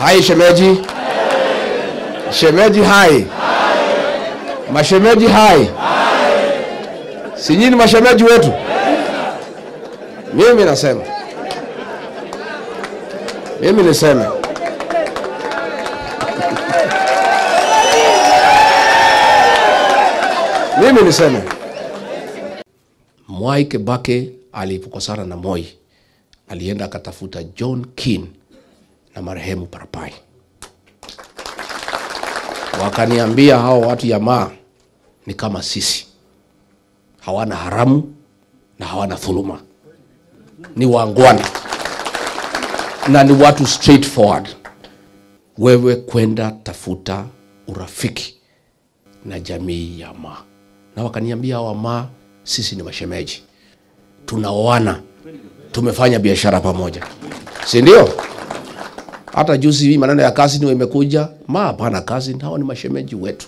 Hai shemeji. Shemeji hai. Mashemeji hai. Si nyinyi mashemeji wetu? Mimi nasema. Mimi niseme. Mimi niseme. Mwai Kibaki alipokosana na Moi, alienda akatafuta John Keane na marehemu Parapai. Wakaniambia hao watu ya Maa ni kama sisi. Hawana haramu na hawana dhuluma. Ni wangwana. Na ni watu straightforward. Wewe kwenda tafuta urafiki na jamii ya Maa. Na wakaniambia hawa Maa sisi ni mashemeji. Tunaoana. Tumefanya biashara pamoja. Si ndio? Hata juzi hii maneno ya kazi ni imekuja. Maa hapana kazi, hao ni mashemeji wetu.